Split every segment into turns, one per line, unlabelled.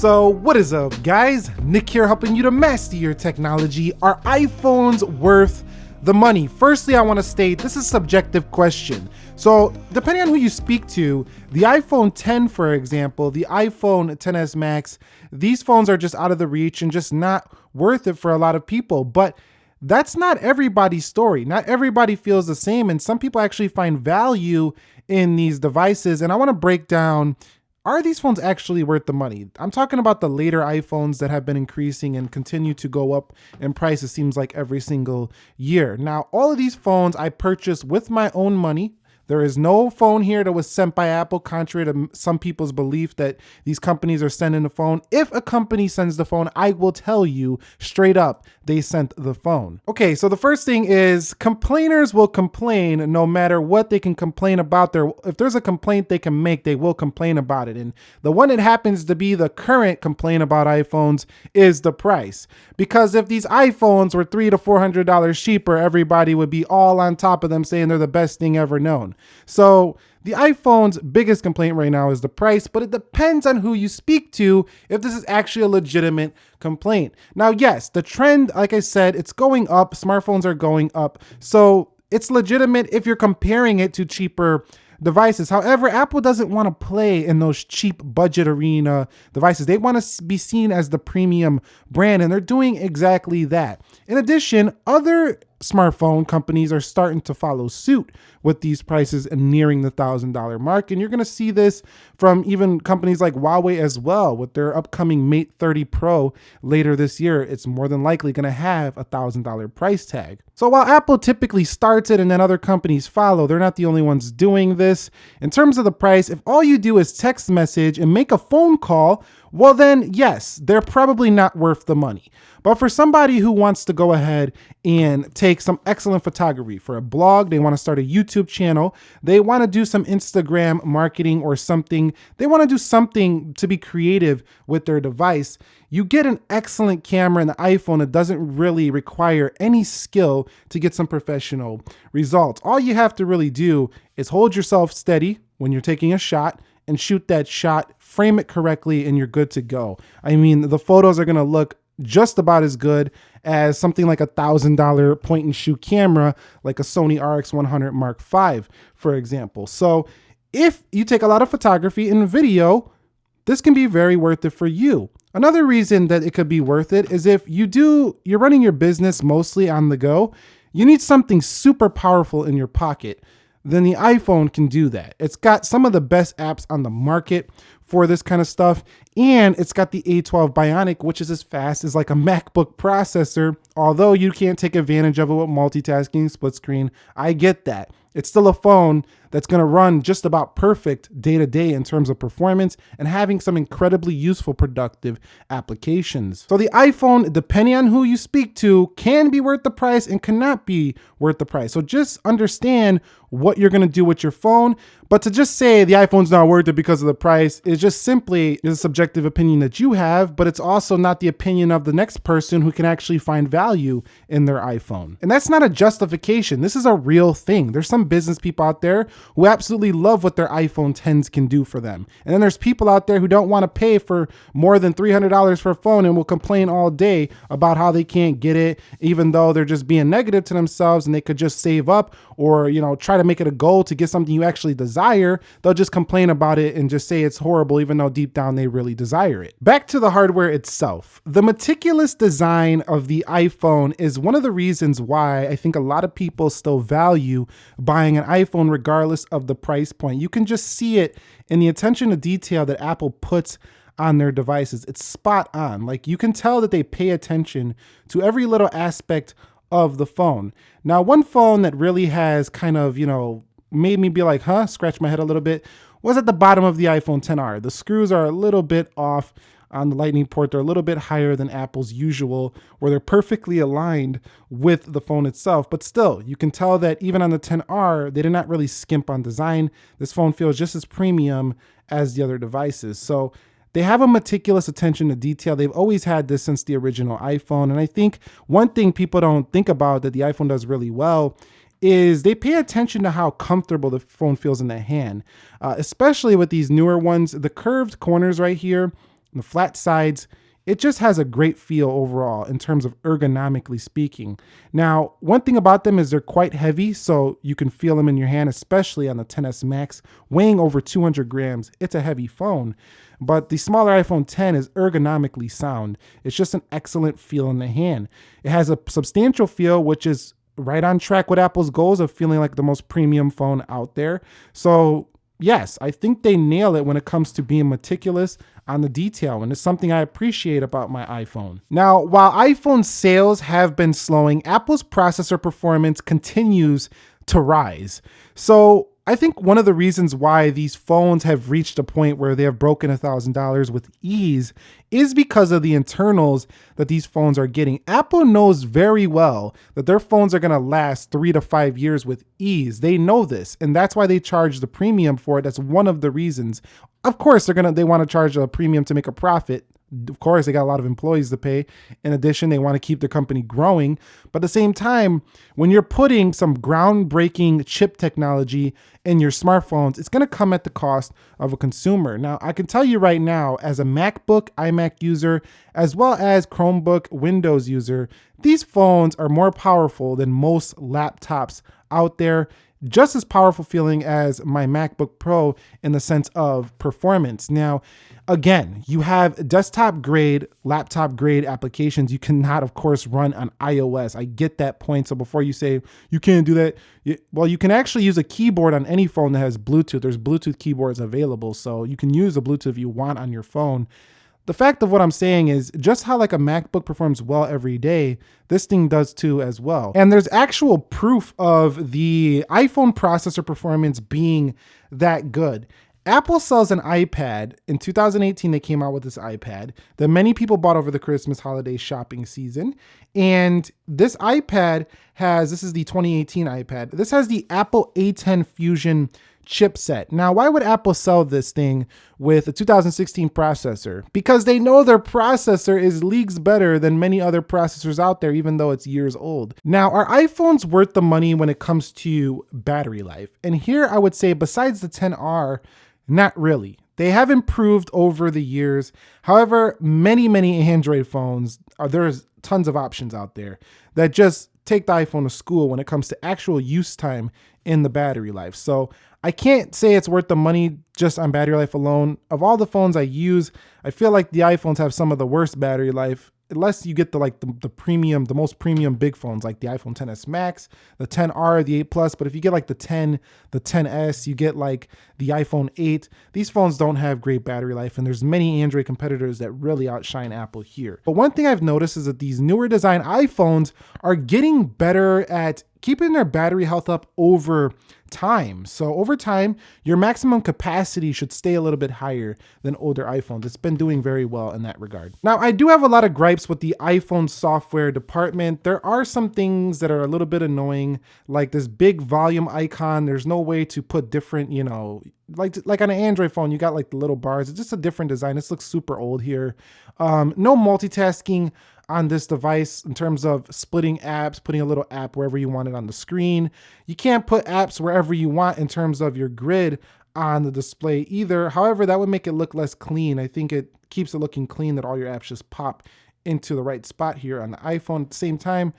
So what is up, guys? Nick here, helping you to master your technology. Are iPhones worth the money? Firstly, I want to state this is a subjective question. So depending on who you speak to, the iPhone 10, for example, the iPhone 10s Max, these phones are just out of the reach and just not worth it for a lot of people. But that's not everybody's story. Not everybody feels the same, and some people actually find value in these devices. And I want to break down, are these phones actually worth the money? I'm talking about the later iPhones that have been increasing and continue to go up in price, it seems like, every single year. Now, all of these phones I purchased with my own money. There is no phone here that was sent by Apple, contrary to some people's belief that these companies are sending the phone. If a company sends the phone, I will tell you straight up, they sent the phone. Okay, so the first thing is complainers will complain no matter what they can complain about. If there's a complaint they can make, they will complain about it. And the one that happens to be the current complaint about iPhones is the price. Because if these iPhones were $300 to $400 cheaper, everybody would be all on top of them saying they're the best thing ever known. So the iPhone's biggest complaint right now is the price, but it depends on who you speak to if this is actually a legitimate complaint. Now, yes, the trend, like I said, it's going up. Smartphones are going up. So it's legitimate if you're comparing it to cheaper devices. However, Apple doesn't want to play in those cheap budget arena devices. They want to be seen as the premium brand, and they're doing exactly that. In addition, other smartphone companies are starting to follow suit with these prices and nearing the $1,000 mark. And you're going to see this from even companies like Huawei as well with their upcoming Mate 30 Pro later this year. It's more than likely going to have a $1,000 price tag. So while Apple typically starts it and then other companies follow, they're not the only ones doing this. In terms of the price, if all you do is text message and make a phone call, well then, yes, they're probably not worth the money. But for somebody who wants to go ahead and take some excellent photography for a blog, they want to start a YouTube channel, they want to do some Instagram marketing or something, they want to do something to be creative with their device, you get an excellent camera in the iPhone that doesn't really require any skill to get some professional results. All you have to really do is hold yourself steady when you're taking a shot and shoot that shot, frame it correctly, and you're good to go. I mean, the photos are going to look just about as good as something like a $1,000 point and shoot camera, like a Sony RX100 Mark V, for example. So if you take a lot of photography and video, this can be very worth it for you. Another reason that it could be worth it is if you're running your business mostly on the go, you need something super powerful in your pocket, then the iPhone can do that. It's got some of the best apps on the market for this kind of stuff. And it's got the A12 Bionic, which is as fast as like a MacBook processor. Although you can't take advantage of it with multitasking, split screen. I get that. It's still a phone that's going to run just about perfect day to day in terms of performance and having some incredibly useful, productive applications. So the iPhone, depending on who you speak to, can be worth the price and cannot be worth the price. So just understand what you're going to do with your phone. But to just say the iPhone's not worth it because of the price is just simply a subjective opinion that you have, but it's also not the opinion of the next person who can actually find value in their iPhone. And that's not a justification. This is a real thing. There's some business people out there who absolutely love what their iPhone 10s can do for them. And then there's people out there who don't want to pay for more than $300 for a phone and will complain all day about how they can't get it, even though they're just being negative to themselves and they could just save up or, try to make it a goal to get something you actually desire. They'll just complain about it and just say it's horrible, even though deep down they really desire it. Back to the hardware itself. The meticulous design of the iPhone is one of the reasons why I think a lot of people still value buying an iPhone regardless of the price point. You can just see it in the attention to detail that Apple puts on their devices. It's spot on. Like, you can tell that they pay attention to every little aspect of the phone. Now, one phone that really has kind of, made me be like, scratch my head a little bit, was at the bottom of the iPhone XR. The screws are a little bit off on the lightning port. They're a little bit higher than Apple's usual, where they're perfectly aligned with the phone itself. But still, you can tell that even on the XR, they did not really skimp on design. This phone feels just as premium as the other devices. So they have a meticulous attention to detail. They've always had this since the original iPhone. And I think one thing people don't think about that the iPhone does really well is they pay attention to how comfortable the phone feels in the hand, especially with these newer ones. The curved corners right here the flat sides. It just has a great feel overall in terms of ergonomically speaking. Now, one thing about them is they're quite heavy, so you can feel them in your hand, especially on the XS Max, weighing over 200 grams. It's a heavy phone, but the smaller iPhone 10 is ergonomically sound. It's just an excellent feel in the hand. It has a substantial feel, which is right on track with Apple's goals of feeling like the most premium phone out there. So yes, I think they nail it when it comes to being meticulous on the detail, and it's something I appreciate about my iPhone. Now, while iPhone sales have been slowing, Apple's processor performance continues to rise. So I think one of the reasons why these phones have reached a point where they have broken $1,000 with ease is because of the internals that these phones are getting. Apple knows very well that their phones are going to last 3 to 5 years with ease. They know this, and that's why they charge the premium for it. That's one of the reasons. Of course, they want to charge a premium to make a profit. Of course, they got a lot of employees to pay. In addition, they want to keep their company growing. But at the same time, when you're putting some groundbreaking chip technology in your smartphones, it's going to come at the cost of a consumer. Now, I can tell you right now, as a MacBook, iMac user, as well as Chromebook, Windows user, these phones are more powerful than most laptops out there. Just as powerful feeling as my MacBook Pro in the sense of performance. Now, again, you have desktop grade, laptop grade applications you cannot, of course, run on iOS. I get that point. So before you say you can't do that, well, you can actually use a keyboard on any phone that has Bluetooth. There's Bluetooth keyboards available. So you can use the Bluetooth you want on your phone. The fact of what I'm saying is just how like a MacBook performs well every day, this thing does too as well. And there's actual proof of the iPhone processor performance being that good. Apple sells an iPad. In 2018, they came out with this iPad that many people bought over the Christmas holiday shopping season. And this iPad this is the 2018 iPad. This has the Apple A10 Fusion chipset. Now, why would Apple sell this thing with a 2016 processor? Because they know their processor is leagues better than many other processors out there, even though it's years old. Now, are iPhones worth the money when it comes to battery life? And here I would say, besides the XR, not really. They have improved over the years. However, many Android phones, there's tons of options out there that just take the iPhone to school when it comes to actual use time in the battery life. So I can't say it's worth the money just on battery life alone. Of all the phones I use, I feel like the iPhones have some of the worst battery life, unless you get the premium, the most premium big phones like the iPhone XS Max, the XR, the 8 Plus. But if you get like the 10, the XS, you get like the iPhone 8. These phones don't have great battery life, and there's many Android competitors that really outshine Apple here. But one thing I've noticed is that these newer design iPhones are getting better at keeping their battery health up over time. So over time, your maximum capacity should stay a little bit higher than older iPhones. It's been doing very well in that regard. Now, I do have a lot of gripes with the iPhone software department. There are some things that are a little bit annoying, like this big volume icon. There's no way to put different, like on an Android phone, you got like the little bars. It's just a different design. This looks super old here. No multitasking on this device in terms of splitting apps, putting a little app wherever you want it on the screen. You can't put apps wherever you want in terms of your grid on the display either. However, that would make it look less clean. I think it keeps it looking clean that all your apps just pop into the right spot here on the iPhone. At the same time,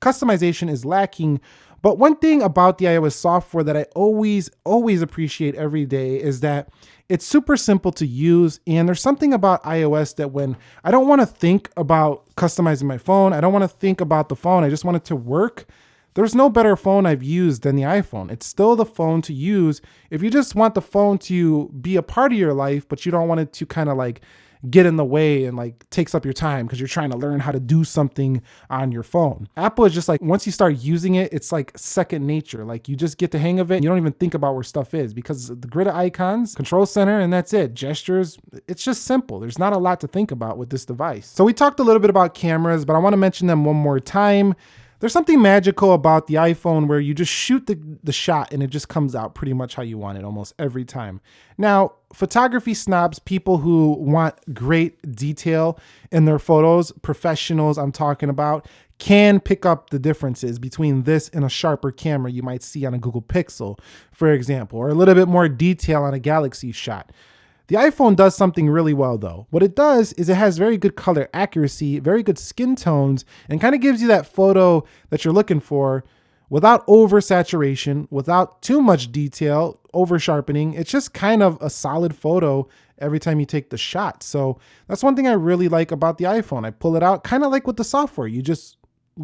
customization is lacking. But one thing about the iOS software that I always appreciate every day is that it's super simple to use. And there's something about iOS that when I don't want to think about customizing my phone, I don't want to think about the phone, I just want it to work. There's no better phone I've used than the iPhone. It's still the phone to use if you just want the phone to be a part of your life, but you don't want it to kind of like get in the way and like takes up your time because you're trying to learn how to do something on your phone. Apple is just like, once you start using it, it's like second nature. Like you just get the hang of it and you don't even think about where stuff is because the grid of icons, control center, and that's it. Gestures, it's just simple. There's not a lot to think about with this device. So we talked a little bit about cameras, but I want to mention them one more time. There's something magical about the iPhone where you just shoot the shot and it just comes out pretty much how you want it almost every time. Now, photography snobs, people who want great detail in their photos, professionals I'm talking about, can pick up the differences between this and a sharper camera you might see on a Google Pixel, for example, or a little bit more detail on a Galaxy shot. The iPhone does something really well though. What it does is it has very good color accuracy, very good skin tones, and kind of gives you that photo that you're looking for without oversaturation, without too much detail, over sharpening. It's just kind of a solid photo every time you take the shot. So that's one thing I really like about the iPhone. I pull it out, kind of like with the software. You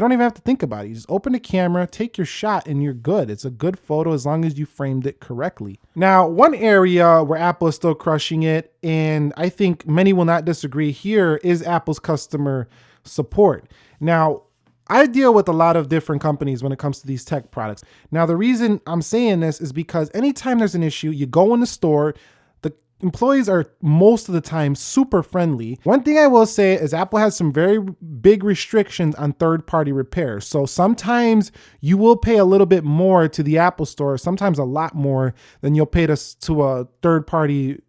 don't even have to think about it. You just open the camera, take your shot, and you're good. It's a good photo as long as you framed it correctly. Now, one area where Apple is still crushing it, and I think many will not disagree here, is Apple's customer support. Now, I deal with a lot of different companies when it comes to these tech products. Now, the reason I'm saying this is because anytime there's an issue, you go in the store, the employees are most of the time super friendly. One thing I will say is Apple has some very big restrictions on third-party repairs. So sometimes you will pay a little bit more to the Apple store, sometimes a lot more than you'll pay to a third-party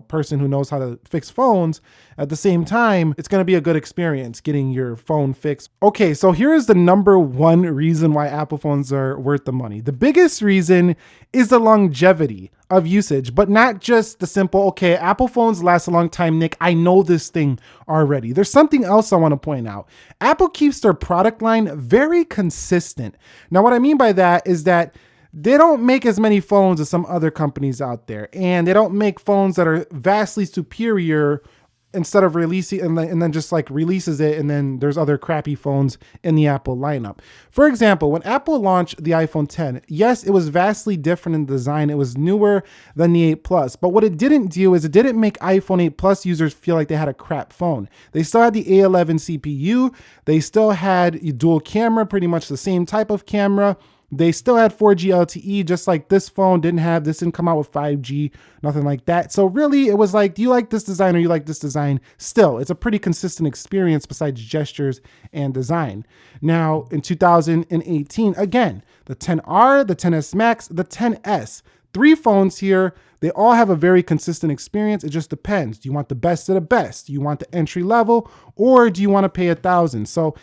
person who knows how to fix phones. At the same time, it's going to be a good experience getting your phone fixed. Okay, so here is the number one reason why Apple phones are worth the money. The biggest reason is the longevity of usage, but not just the simple, okay, Apple phones last a long time, Nick, I know this thing already. There's something else I want to point out. Apple keeps their product line very consistent. Now, what I mean by that is that they don't make as many phones as some other companies out there, and they don't make phones that are vastly superior instead of releasing and then just like releases it and then there's other crappy phones in the Apple lineup. For example, when Apple launched the iPhone 10, yes, it was vastly different in design. It was newer than the 8 Plus, but what it didn't do is it didn't make iPhone 8 Plus users feel like they had a crap phone. They still had the A11 CPU. They still had a dual camera, pretty much the same type of camera. They still had 4G LTE, just like this phone this didn't come out with 5G, nothing like that. So really it was like, do you like this design or you like this design? Still, it's a pretty consistent experience besides gestures and design. Now in 2018, again, the 10R, the 10S Max, the 10S, 3 phones here. They all have a very consistent experience. It just depends. Do you want the best of the best? Do you want the entry level or do you want to pay $1,000? So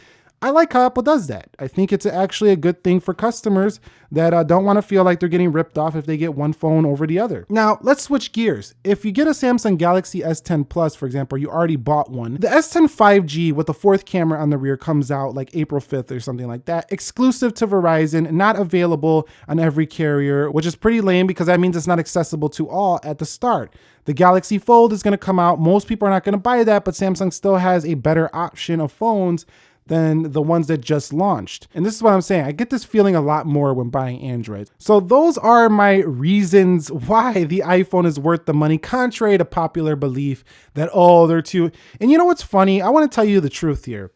I like how Apple does that. I think it's actually a good thing for customers that don't want to feel like they're getting ripped off if they get one phone over the other. Now, let's switch gears. If you get a Samsung Galaxy S10 Plus, for example, you already bought one. The S10 5G with the 4th camera on the rear comes out like April 5th or something like that, exclusive to Verizon, not available on every carrier, which is pretty lame because that means it's not accessible to all at the start. The Galaxy Fold is going to come out. Most people are not going to buy that, but Samsung still has a better option of phones than the ones that just launched. And this is what I'm saying. I get this feeling a lot more when buying Android. So those are my reasons why the iPhone is worth the money, contrary to popular belief that, oh, they're too... And you know what's funny? I want to tell you the truth here.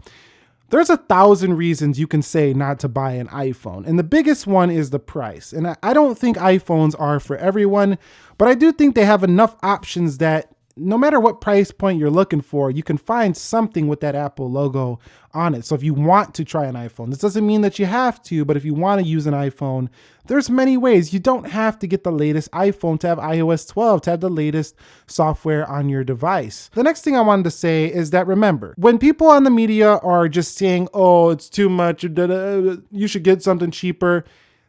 There's 1,000 reasons you can say not to buy an iPhone. And the biggest one is the price. And I don't think iPhones are for everyone, but I do think they have enough options that no matter what price point you're looking for, you can find something with that Apple logo on it. So if you want to try an iPhone, this doesn't mean that you have to, but if you want to use an iPhone, there's many ways. You don't have to get the latest iPhone to have iOS 12, to have the latest software on your device. The next thing I wanted to say is that, remember, when people on the media are just saying, oh, it's too much, you should get something cheaper,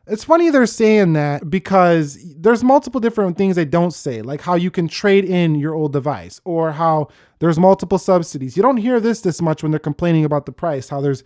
it's funny they're saying that because there's multiple different things they don't say, like how you can trade in your old device or how there's multiple subsidies. You don't hear this much when they're complaining about the price, how there's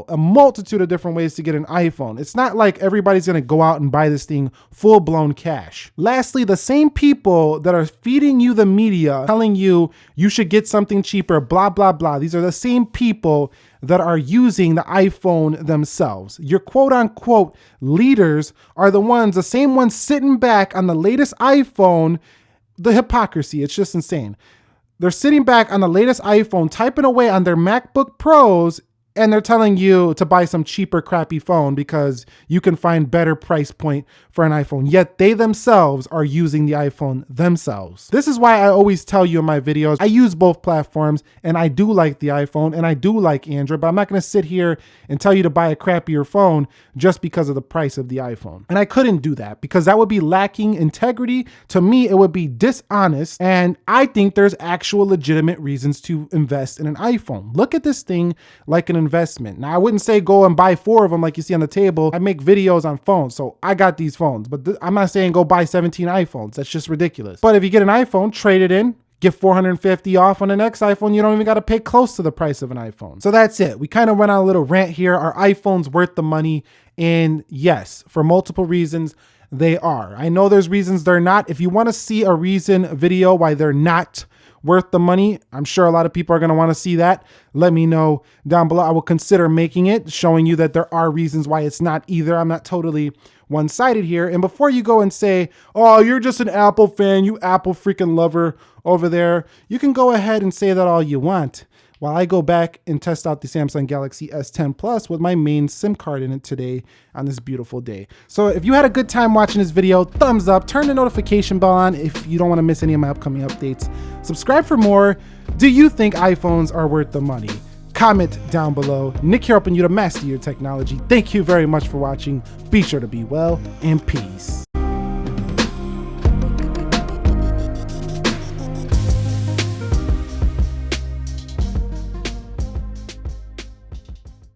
a multitude of different ways to get an iPhone. It's not like everybody's going to go out and buy this thing full-blown cash. Lastly, the same people that are feeding you the media, telling you you should get something cheaper, blah, blah, blah. These are the same people that are using the iPhone themselves. Your quote-unquote leaders are the same ones sitting back on the latest iPhone. The hypocrisy, it's just insane. They're sitting back on the latest iPhone, typing away on their MacBook Pros, and they're telling you to buy some cheaper, crappy phone because you can find better price point for an iPhone. Yet they themselves are using the iPhone themselves. This is why I always tell you in my videos, I use both platforms and I do like the iPhone and I do like Android, but I'm not going to sit here and tell you to buy a crappier phone just because of the price of the iPhone. And I couldn't do that because that would be lacking integrity. To me, it would be dishonest. And I think there's actual legitimate reasons to invest in an iPhone. Look at this thing like an investment. Now, I wouldn't say go and buy 4 of them like you see on the table. I make videos on phones, so I got these phones, but I'm not saying go buy 17 iPhones. That's just ridiculous. But if you get an iPhone, trade it in, get $450 off on the next iPhone. You don't even got to pay close to the price of an iPhone. So that's it. We kind of went on a little rant here. Are iPhones worth the money? And yes, for multiple reasons, they are. I know there's reasons they're not. If you want to see a reason video why they're not worth the money, I'm sure a lot of people are going to want to see that. Let me know down below. I will consider making it, showing you that there are reasons why it's not either. I'm not totally one-sided here. And before you go and say, oh, you're just an Apple fan, you Apple freaking lover over there, you can go ahead and say that all you want, while I go back and test out the Samsung Galaxy S10 Plus with my main SIM card in it today on this beautiful day. So if you had a good time watching this video, thumbs up, turn the notification bell on if you don't want to miss any of my upcoming updates. Subscribe for more. Do you think iPhones are worth the money? Comment down below. Nick here helping you to master your technology. Thank you very much for watching. Be sure to be well and peace.